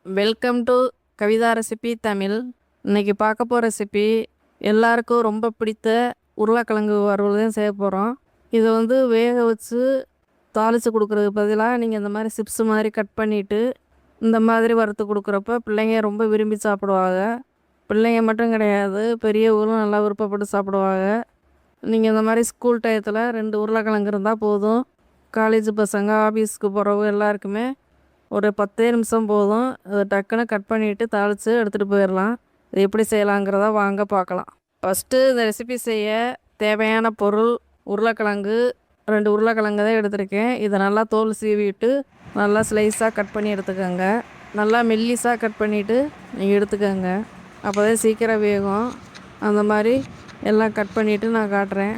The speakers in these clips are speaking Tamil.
Welcome to Kavitha recipe Tamil. இன்றைக்கி பார்க்க போகிற ரெசிபி எல்லாருக்கும் ரொம்ப பிடித்த உருளைக்கிழங்கு வறுவல் தான் செய்ய போகிறோம். இதை வேக வச்சு தாளித்து கொடுக்குறதுக்கு பதிலாக நீங்கள் இந்த மாதிரி சிப்ஸ் மாதிரி கட் பண்ணிவிட்டு இந்த மாதிரி வறுத்து கொடுக்குறப்ப பிள்ளைங்க ரொம்ப விரும்பி சாப்பிடுவாங்க. பிள்ளைங்க மட்டும் கிடையாது, பெரியவங்களும் நல்லா விருப்பப்பட்டு சாப்பிடுவாங்க. நீங்கள் இந்த மாதிரி ஸ்கூல் டயத்தில் 2 உருளைக்கிழங்கு இருந்தால் போதும். காலேஜ் பசங்க, ஆஃபீஸ்க்கு போகிறவங்க எல்லாருக்குமே ஒரு 10 நிமிஷம் போதும். அதை டக்குன்னு கட் பண்ணிவிட்டு தாளித்து எடுத்துகிட்டு போயிடலாம். இது எப்படி செய்யலாங்கிறத வாங்க பார்க்கலாம். ஃபஸ்ட்டு இந்த ரெசிபி செய்ய தேவையான பொருள் உருளைக்கிழங்கு. 2 உருளைக்கிழங்கு தான் எடுத்திருக்கேன். இதை நல்லா தோல் சீவிட்டு நல்லா ஸ்லைஸாக கட் பண்ணி எடுத்துக்கோங்க. நல்லா மெல்லிஸாக கட் பண்ணிவிட்டு நீங்கள் எடுத்துக்கோங்க, அப்போ தான் சீக்கிரம் வேகும். அந்த மாதிரி எல்லாம் கட் பண்ணிவிட்டு நான் காட்டுறேன்.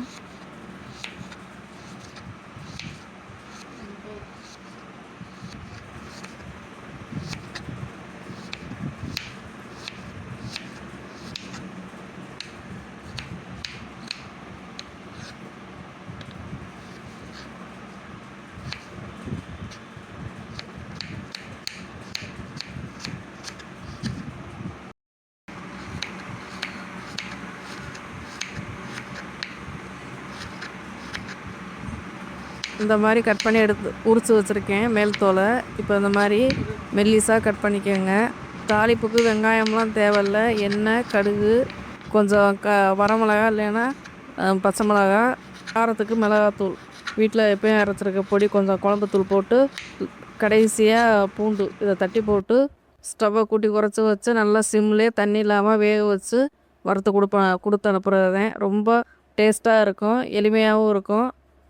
இந்த மாதிரி கட் பண்ணி எடுத்து உரித்து வச்சுருக்கேன் மேல் தோலை. இப்போ இந்த மாதிரி மெல்லிஸாக கட் பண்ணிக்கோங்க. தாளிப்புக்கு வெங்காயம்லாம் தேவையில்லை. எண்ணெய், கடுகு, கொஞ்சம் வரமிளகா இல்லைன்னா பச்சை மிளகா, காரத்துக்கு மிளகாத்தூள், வீட்டில் எப்போயும் அரைச்சிருக்க பொடி, கொஞ்சம் குழம்புத்தூள் போட்டு கடைசியாக பூண்டு இதை தட்டி போட்டு ஸ்டவ்வை கூட்டி குறைச்சி வச்சு நல்லா சிம்லேயே தண்ணி இல்லாமல் வேக வச்சு வறுத்து கொடுத்து அனுப்புறது ரொம்ப டேஸ்ட்டாக இருக்கும், எளிமையாகவும் இருக்கும்.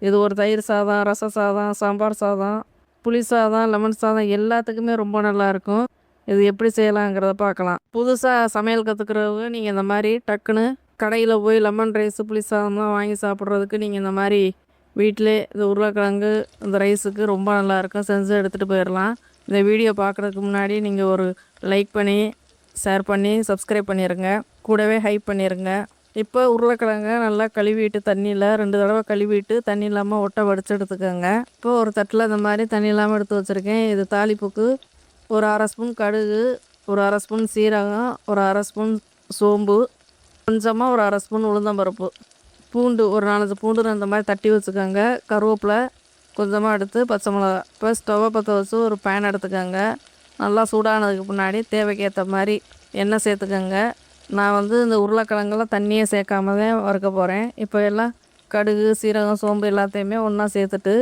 இது ஒரு தயிர் சாதம், ரச சாதம், சாம்பார் சாதம், புளி சாதம், லெமன் சாதம் எல்லாத்துக்குமே ரொம்ப நல்லாயிருக்கும். இது எப்படி செய்யலாங்கிறத பார்க்கலாம். புதுசாக சமையல் கற்றுக்கிறவங்க நீங்கள் இந்த மாதிரி டக்குன்னு கடையில் போய் லெமன் ரைஸு, புளி சாதம்லாம் வாங்கி சாப்பிட்றதுக்கு நீங்கள் இந்த மாதிரி வீட்டிலே இந்த உருளைக்கிழங்கு இந்த ரைஸுக்கு ரொம்ப நல்லாயிருக்கும், செஞ்சு எடுத்துகிட்டு போயிடலாம். இந்த வீடியோ பார்க்குறதுக்கு முன்னாடி நீங்கள் ஒரு லைக் பண்ணி, ஷேர் பண்ணி, சப்ஸ்கிரைப் பண்ணிடுங்க, கூடவே ஹைப் பண்ணிடுங்க. இப்போ உருளைக்கிழங்க நல்லா கழுவிட்டு தண்ணியில் 2 தடவை கழுவிட்டு தண்ணி இல்லாமல் ஒட்டை வடித்து எடுத்துக்கோங்க. இப்போ ஒரு தட்டில் இந்த மாதிரி தண்ணி இல்லாமல் எடுத்து வச்சுருக்கேன். இது தாளிப்புக்கு ஒரு 1/2 ஸ்பூன் கடுகு, ஒரு 1/2 ஸ்பூன் சீரகம், ஒரு 1/2 ஸ்பூன் சோம்பு, கொஞ்சமாக ஒரு 1/2 ஸ்பூன் உளுந்தம்பருப்பு, பூண்டு ஒரு 4 பூண்டு இந்த மாதிரி தட்டி வச்சுக்கோங்க. கருவேப்பிலை கொஞ்சமாக எடுத்து, பச்சை மிளகா. இப்போ ஸ்டவ்வை பற்ற வச்சு ஒரு பேன் எடுத்துக்கோங்க. நல்லா சூடானதுக்கு முன்னாடி தேவைக்கேற்ற மாதிரி எண்ணெய் சேர்த்துக்கோங்க. நான் இந்த உருளைக்கிழங்கெல்லாம் தண்ணியே சேர்க்காம தான் வறுக்க போகிறேன். இப்போ எல்லாம் கடுகு, சீரகம், சோம்பு எல்லாத்தையுமே ஒன்றா சேர்த்துட்டு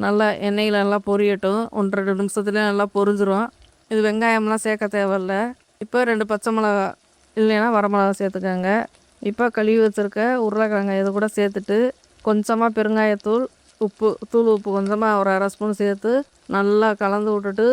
நல்லா எண்ணெயில் நல்லா பொரியட்டும். 1-2 நிமிஷத்துலேயே நல்லா பொரிஞ்சிரும். இது வெங்காயம்லாம் சேர்க்க தேவையில்ல. இப்போ 2 பச்சை மிளகா இல்லைன்னா வரமிளகா சேர்த்துக்கோங்க. இப்போ கழுவி வச்சுருக்க உருளைக்கிழங்கு இது கூட சேர்த்துட்டு கொஞ்சமாக பெருங்காயத்தூள், உப்பு, தூள் உப்பு கொஞ்சமாக ஒரு 1/2 ஸ்பூன் சேர்த்து நல்லா கலந்து விட்டுட்டு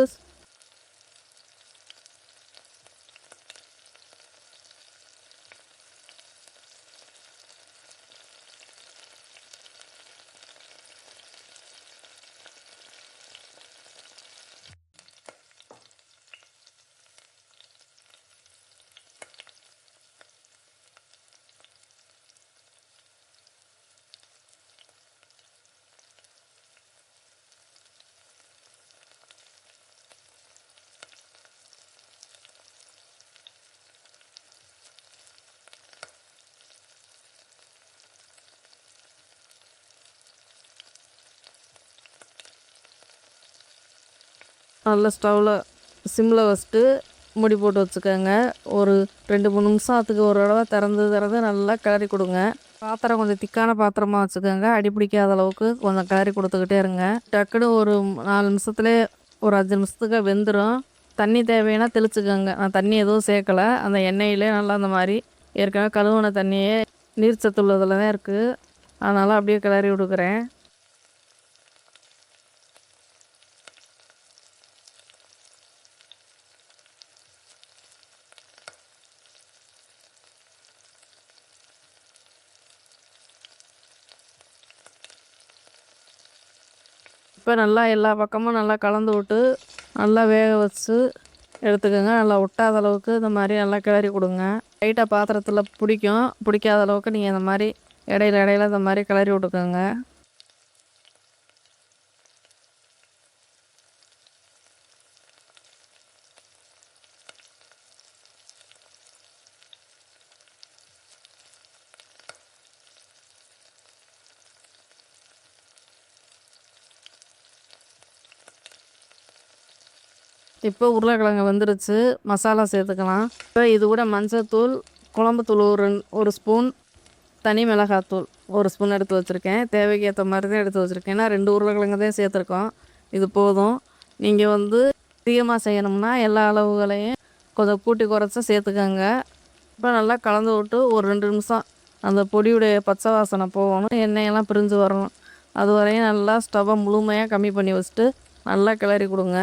நல்லா ஸ்டவ்வில் சிம்மில் வச்சுட்டு மூடி போட்டு வச்சுக்கோங்க. ஒரு 2-3 நிமிஷத்துக்கு ஒரு தடவை திறந்து நல்லா கிளறி கொடுங்க. பாத்திரம் கொஞ்சம் திக்கான பாத்திரமாக வச்சுக்கோங்க. அடி பிடிக்காத அளவுக்கு கொஞ்சம் கிளறி கொடுத்துக்கிட்டே இருங்க. டக்குன்னு ஒரு 4 நிமிஷத்துலேயே ஒரு 5 நிமிஷத்துக்கு வெந்துடும். தண்ணி தேவைன்னா தெளிச்சுக்கோங்க. நான் தண்ணி எதுவும் சேர்க்கலை. அந்த எண்ணெயிலே நல்லா அந்த மாதிரி ஏற்கனவே கழுவுன தண்ணியே நீர் சத்து உள்ளதில் தான் இருக்குது, அதனால் அப்படியே கிளறி விடுக்கிறேன். இப்போ நல்லா எல்லா பக்கமும் நல்லா கலந்து விட்டு நல்லா வேக வச்சு எடுத்துக்கோங்க. நல்லா ஒட்டாத அளவுக்கு இந்த மாதிரி நல்லா கிளறி கொடுங்க. லைட்டாக பாத்திரத்தில் பிடிக்காத அளவுக்கு நீங்கள் இந்த மாதிரி இடையில இந்த மாதிரி கிளறி விட்டுக்கோங்க. இப்போ உருளைக்கிழங்கு வந்துருச்சு, மசாலா சேர்த்துக்கலாம். இப்போ இது கூட மஞ்சள்தூள், குழம்புத்தூள் ஒரு ஸ்பூன், தனி மிளகாத்தூள் ஒரு ஸ்பூன் எடுத்து வச்சுருக்கேன். தேவைக்கு ஏற்ற மாதிரி தான் எடுத்து வச்சுருக்கேன். ஏன்னா 2 உருளைக்கிழங்கு தான் சேர்த்துருக்கோம். இது போதும். நீங்கள் அதிகமாக செய்யணும்னா எல்லா அளவுகளையும் கொஞ்சம் கூட்டி குறைச்சா சேர்த்துக்கோங்க. இப்போ நல்லா கலந்து விட்டு ஒரு 2 நிமிஷம் அந்த பொடியுடைய பச்சை வாசனை போகணும், எண்ணெயெல்லாம் பிரிஞ்சு வரணும். அது வரையும் நல்லா ஸ்டவ்வை முழுமையாக கம்மி பண்ணி வச்சுட்டு நல்லா கிளறி கொடுங்க.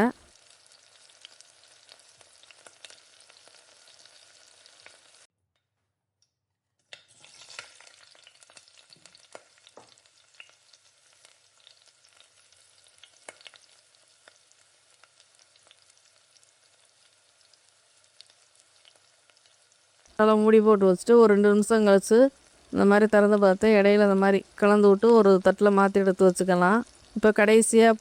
நல்லா மூடி போட்டு வச்சுட்டு ஒரு 2 நிமிஷம் கழிச்சு இந்த மாதிரி திறந்து பார்த்து இடையில இந்த மாதிரி கலந்து விட்டு ஒரு தட்டில் மாற்றி எடுத்து வச்சுக்கலாம். இப்போ கடைசியாக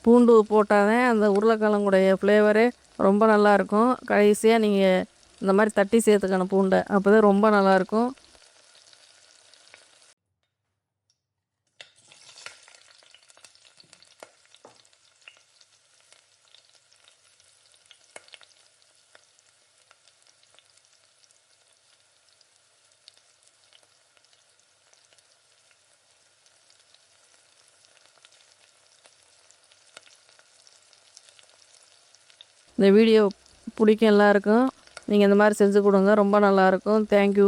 பூண்டு போட்டால் தான் அந்த உருளைக்கிழங்குடைய ஃப்ளேவரே ரொம்ப நல்லாயிருக்கும். கடைசியாக நீங்கள் இந்த மாதிரி தட்டி சேர்த்துக்கணும் பூண்டை, அப்போ தான் ரொம்ப நல்லாயிருக்கும். இந்த வீடியோ பிடிக்கும் எல்லாருக்கும். நீங்கள் இந்த மாதிரி செஞ்சு கொடுங்க, ரொம்ப நல்லாயிருக்கும். தேங்க்யூ.